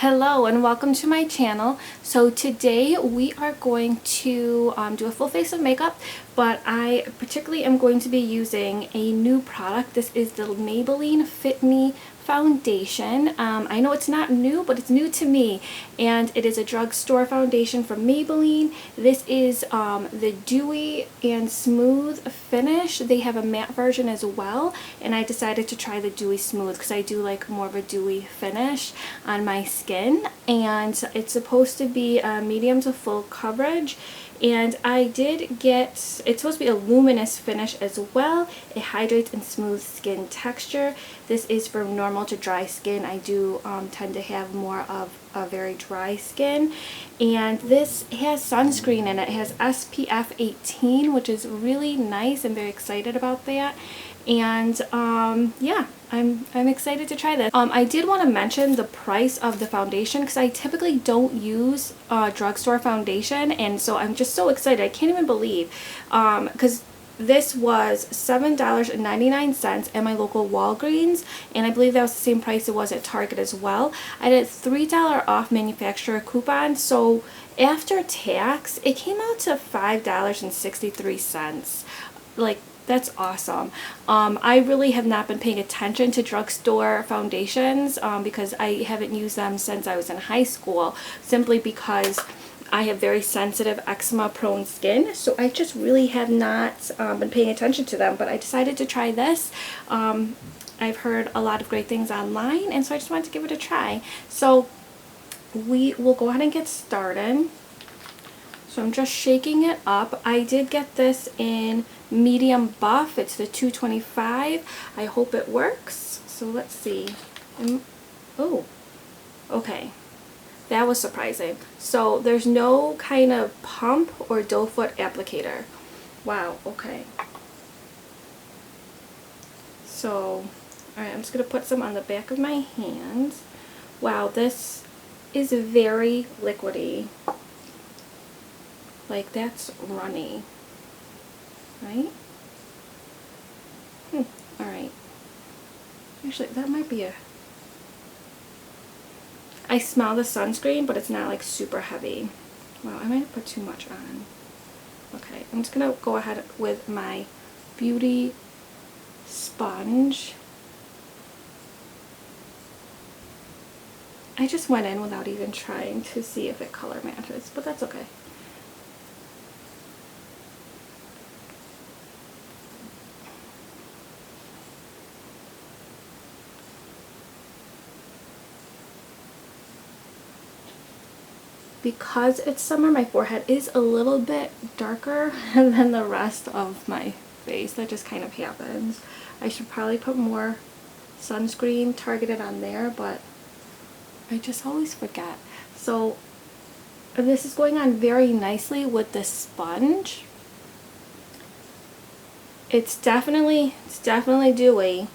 Hello and welcome to my channel. So today we are going to do a full face of makeup, but I particularly am going to be using a new product. This is the Maybelline Fit Me foundation. I know it's not new, but it's new to me, and it is a drugstore foundation from Maybelline. This is the Dewy and Smooth finish. They have a matte version as well, and I decided to try the Dewy Smooth because I do like more of a dewy finish on my skin, and it's supposed to be a medium to full coverage. And I did get, it's supposed to be a luminous finish as well. It hydrates and smooths skin texture. This is for normal to dry skin. I do tend to have more of a very dry skin. And this has sunscreen in it. It has SPF 18, which is really nice. I'm very excited about that. And yeah, I'm excited to try this. I did want to mention the price of the foundation because I typically don't use drugstore foundation, and so I'm just so excited. I can't even believe because this was $7.99 at my local Walgreens, and I believe that was the same price it was at Target as well. I did a $3 off manufacturer coupon, so after tax it came out to $5.63. Like, that's awesome. I really have not been paying attention to drugstore foundations because I haven't used them since I was in high school, simply because I have very sensitive eczema prone skin, so I just really have not been paying attention to them. But I decided to try this. I've heard a lot of great things online, and so I just wanted to give it a try. So we will go ahead and get started. So I'm just shaking it up. I did get this in medium buff. It's the 225. I hope it works. So let's see. Oh, okay. That was surprising. So there's no kind of pump or doe foot applicator. Wow, okay. So, alright, I'm just going to put some on the back of my hands. Wow, this is very liquidy. Like, that's runny, right? Alright. Actually, that might be a... I smell the sunscreen, but it's not like super heavy. Wow, I might have put too much on. Okay, I'm just going to go ahead with my beauty sponge. I just went in without even trying to see if it color matches, but that's okay. Because it's summer, my forehead is a little bit darker than the rest of my face. That just kind of happens. I should probably put more sunscreen targeted on there, but I just always forget. So this is going on very nicely with this sponge. It's definitely dewy.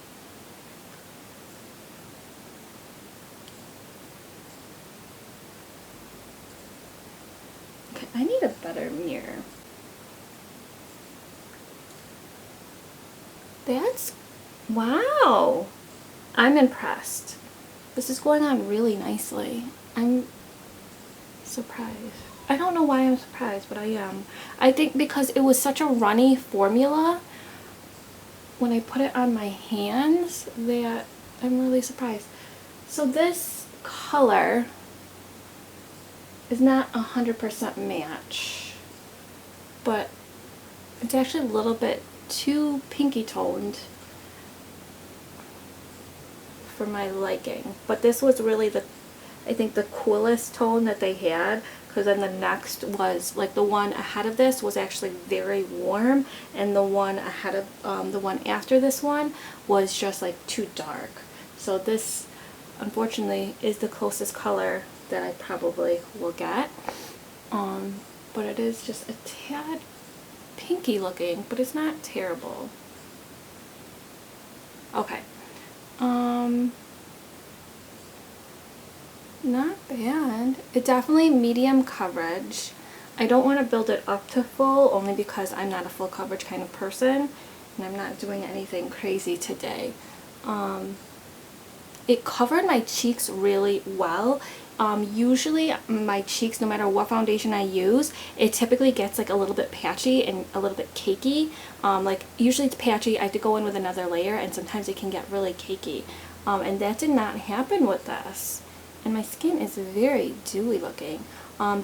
I need a better mirror. That's... wow! I'm impressed. This is going on really nicely. I'm surprised. I don't know why I'm surprised, but I am. I think because it was such a runny formula, when I put it on my hands, that I'm really surprised. So this color is not 100% match, but it's actually a little bit too pinky toned for my liking. But this was really I think the coolest tone that they had, because then the next was, like, the one ahead of this was actually very warm, and the one ahead of the one after this one was just like too dark. So this, unfortunately, is the closest color that I probably will get, but it is just a tad pinky looking, but it's not terrible. Okay, not bad. It definitely medium coverage. I don't want to build it up to full, only because I'm not a full coverage kind of person, and I'm not doing anything crazy today. It covered my cheeks really well, Usually my cheeks, no matter what foundation I use, it typically gets like a little bit patchy and a little bit cakey. Like usually it's patchy, I have to go in with another layer, and sometimes it can get really cakey. And that did not happen with this. And my skin is very dewy looking.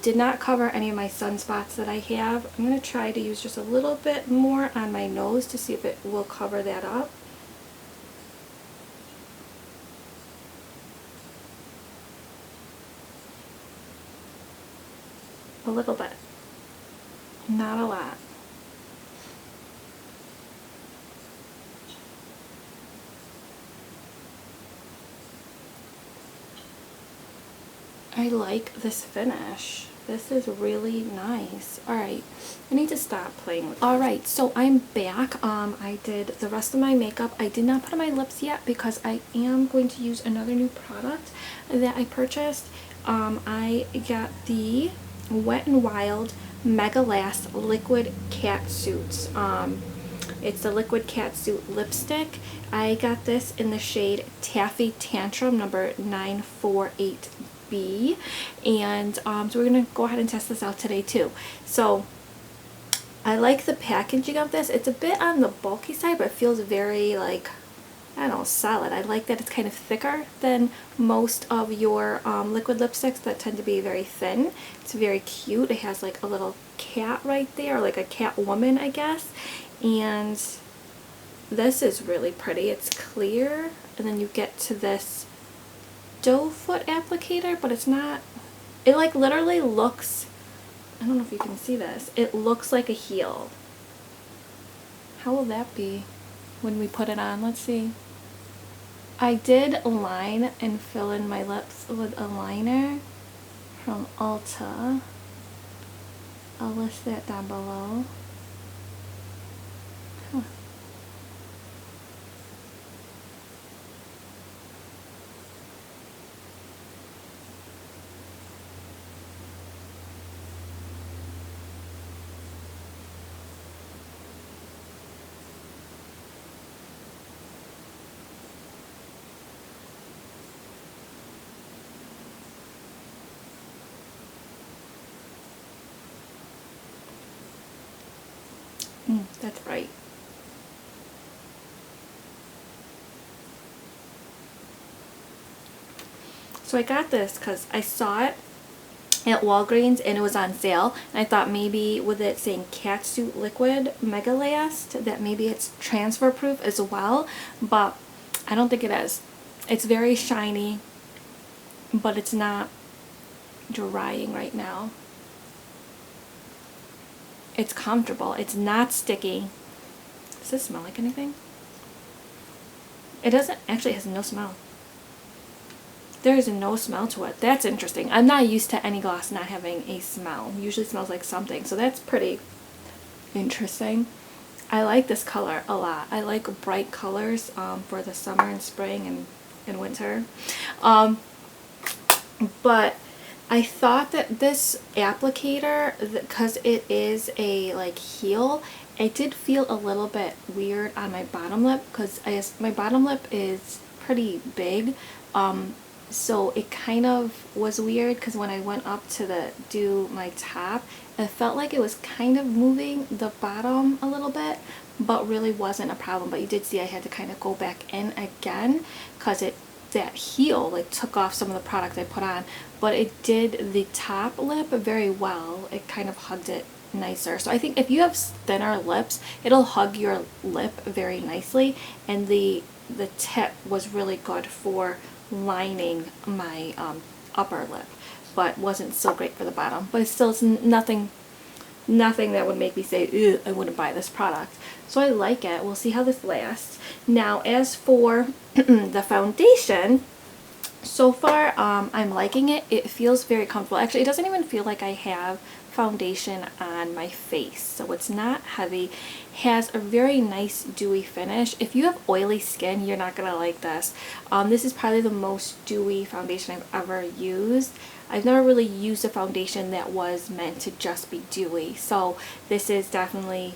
Did not cover any of my sunspots that I have. I'm going to try to use just a little bit more on my nose to see if it will cover that up. A little bit. Not a lot. I like this finish. This is really nice. Alright, I need to stop playing with it. Alright, so I'm back. I did the rest of my makeup. I did not put on my lips yet because I am going to use another new product that I purchased. I got the Wet n Wild Mega Last Liquid Catsuits. It's the Liquid Catsuit lipstick. I got this in the shade Taffy Tantrum number 948B, and so we're gonna go ahead and test this out today too. So I like the packaging of this. It's a bit on the bulky side, but it feels very, like, I don't know, solid. I like that it's kind of thicker than most of your liquid lipsticks that tend to be very thin. It's very cute. It has like a little cat right there, like a cat woman, I guess. And this is really pretty. It's clear, and then you get to this doe foot applicator, but it's not, it like literally looks, I don't know if you can see this, it looks like a heel. How will that be when we put it on? Let's see. I did line and fill in my lips with a liner from Ulta. I'll list that down below. Huh. That's right. So I got this because I saw it at Walgreens and it was on sale, and I thought maybe with it saying Catsuit Liquid Mega Last that maybe it's transfer proof as well, but I don't think it is. It's very shiny, but it's not drying right now. It's comfortable. It's not sticky. Does this smell like anything? It doesn't. Actually, it has no smell. There is no smell to it. That's interesting. I'm not used to any gloss not having a smell. It usually smells like something. So that's pretty interesting. I like this color a lot. I like bright colors for the summer and spring and winter. But I thought that this applicator, because it is a like heel, I did feel a little bit weird on my bottom lip because my bottom lip is pretty big. So it kind of was weird because when I went up to do my top, it felt like it was kind of moving the bottom a little bit, but really wasn't a problem. But you did see I had to kind of go back in again because that heel like took off some of the product I put on, but it did the top lip very well. It kind of hugged it nicer. So I think if you have thinner lips, it'll hug your lip very nicely, and the tip was really good for lining my upper lip, but wasn't so great for the bottom. But it's nothing that would make me say, ew, I wouldn't buy this product. So I like it. We'll see how this lasts. Now as for the foundation, so far I'm liking it. It feels very comfortable. Actually, it doesn't even feel like I have foundation on my face, so it's not heavy. Has a very nice dewy finish. If you have oily skin, you're not gonna like this. This is probably the most dewy foundation I've ever used. I've never really used a foundation that was meant to just be dewy, so this is definitely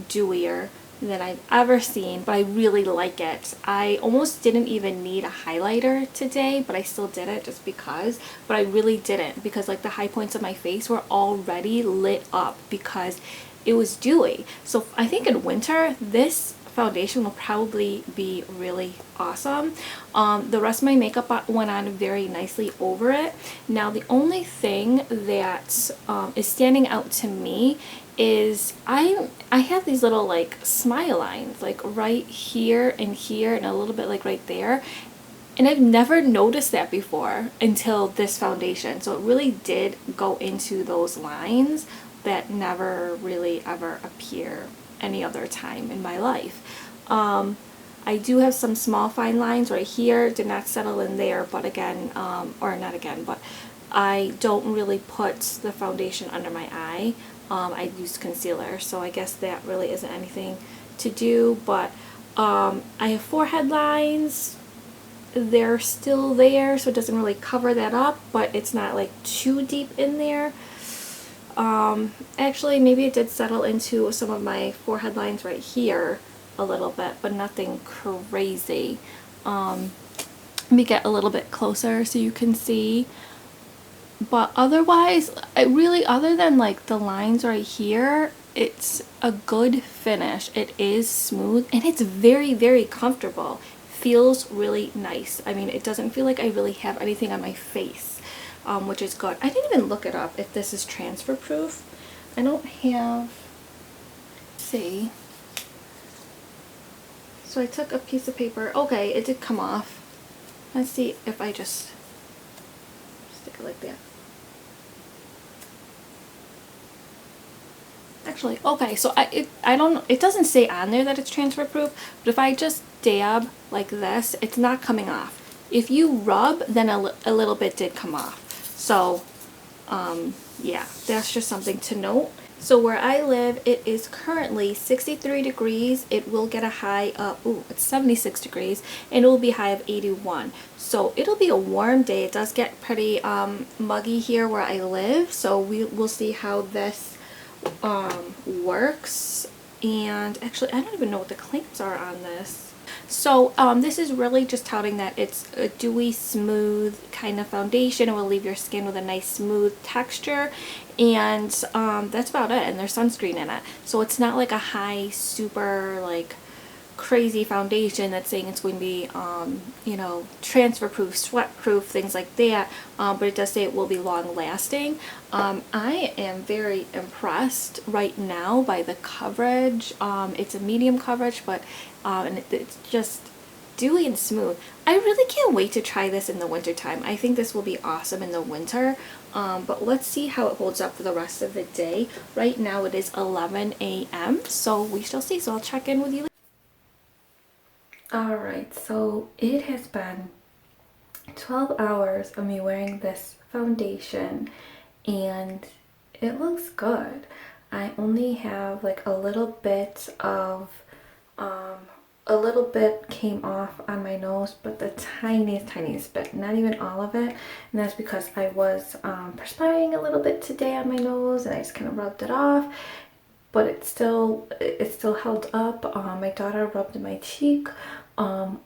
dewier than I've ever seen, but I really like it. I almost didn't even need a highlighter today, but I still did it just because. But I really didn't, because like the high points of my face were already lit up because it was dewy. So I think in winter, this foundation will probably be really awesome. The rest of my makeup went on very nicely over it. Now the only thing that is standing out to me is I have these little like smile lines like right here and a little bit like right there, and I've never noticed that before until this foundation. So it really did go into those lines that never really ever appear any other time in my life. I do have some small fine lines right here, did not settle in there, but again, or not again, but I don't really put the foundation under my eye. I use concealer, so I guess that really isn't anything to do, but I have forehead lines. They're still there, so it doesn't really cover that up, but it's not like too deep in there. Actually, maybe it did settle into some of my forehead lines right here a little bit, but nothing crazy. Let me get a little bit closer so you can see. But otherwise, it really, other than like the lines right here, it's a good finish. It is smooth and it's very, very comfortable. Feels really nice. I mean, it doesn't feel like I really have anything on my face, which is good. I didn't even look it up if this is transfer proof. I don't have, let's see. So I took a piece of paper. Okay, it did come off. Let's see if I just stick it like that. Actually, okay, so I don't, it doesn't say on there that it's transfer proof, but if I just dab like this, it's not coming off. If you rub, then a little bit did come off. So, yeah, that's just something to note. So where I live, it is currently 63 degrees. It will get a high of, ooh, it's 76 degrees, and it will be a high of 81. So it'll be a warm day. It does get pretty muggy here where I live, so we'll see how this works. And actually, I don't even know what the claims are on this. So this is really just touting that it's a dewy, smooth kind of foundation. It will leave your skin with a nice smooth texture, and that's about it. And there's sunscreen in it, so it's not like a high, super like crazy foundation that's saying it's going to be you know, transfer proof, sweat proof, things like that, but it does say it will be long lasting. I am very impressed right now by the coverage. It's a medium coverage, but and it's just dewy and smooth. I really can't wait to try this in the winter time. I think this will be awesome in the winter, but let's see how it holds up for the rest of the day. Right now it is 11 a.m. so we shall see. So I'll check in with you. Alright, so it has been 12 hours of me wearing this foundation and it looks good. I only have like a little bit of, a little bit came off on my nose, but the tiniest bit, not even all of it. And that's because I was perspiring a little bit today on my nose and I just kind of rubbed it off. But it still held up. My daughter rubbed my cheek, and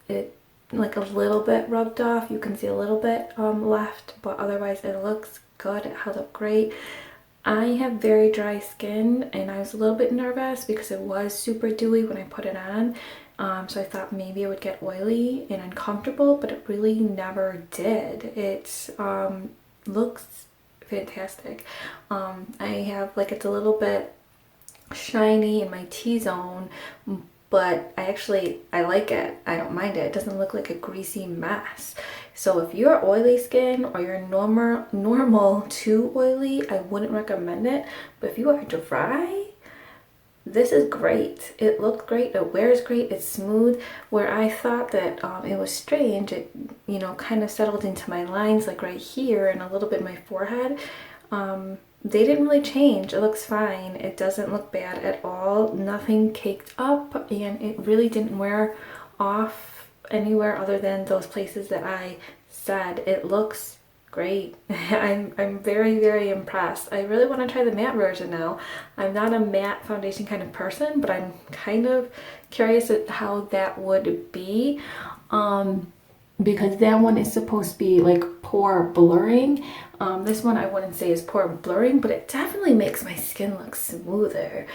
it like a little bit rubbed off. You can see a little bit left, but otherwise it looks good. It held up great. I have very dry skin, and I was a little bit nervous because it was super dewy when I put it on. So I thought maybe it would get oily and uncomfortable, but it really never did. It looks fantastic. I have like, it's a little bit shiny in my T-zone, but I like it. I don't mind it. It doesn't look like a greasy mess. So if you're oily skin or you're normal to oily, I wouldn't recommend it. But if you are dry, this is great. It looked great. It wears great. It's smooth. Where I thought that it was strange, it, you know, kind of settled into my lines like right here and a little bit in my forehead. They didn't really change. It looks fine. It doesn't look bad at all. Nothing caked up, and it really didn't wear off anywhere other than those places that I said. It looks great. I'm very, very impressed. I really want to try the matte version now. I'm not a matte foundation kind of person, but I'm kind of curious at how that would be. Because that one is supposed to be like pore blurring. This one I wouldn't say is pore blurring, but it definitely makes my skin look smoother.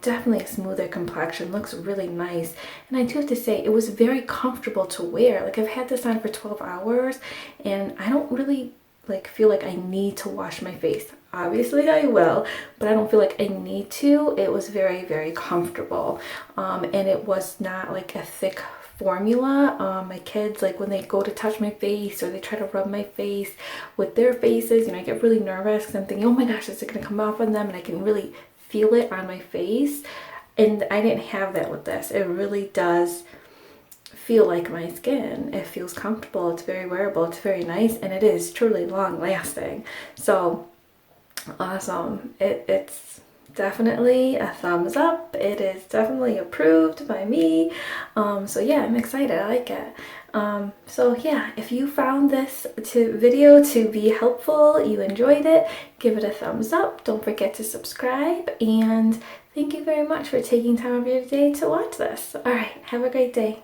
Definitely a smoother complexion, looks really nice. And I do have to say, it was very comfortable to wear. Like I've had this on for 12 hours and I don't really like feel like I need to wash my face. Obviously I will, but I don't feel like I need to. It was very, very comfortable. And it was not like a thick formula. My kids, like when they go to touch my face or they try to rub my face with their faces, you know, I get really nervous because I'm thinking, oh my gosh, is it gonna come off on them? And I can really feel it on my face. And I didn't have that with this. It really does feel like my skin. It feels comfortable, it's very wearable, it's very nice, and it is truly long lasting. So awesome. It's definitely a thumbs up. It is definitely approved by me. So yeah, I'm excited. I like it. So yeah, if you found this video to be helpful, you enjoyed it, give it a thumbs up. Don't forget to subscribe, and thank you very much for taking time of your day to watch this. All right, have a great day.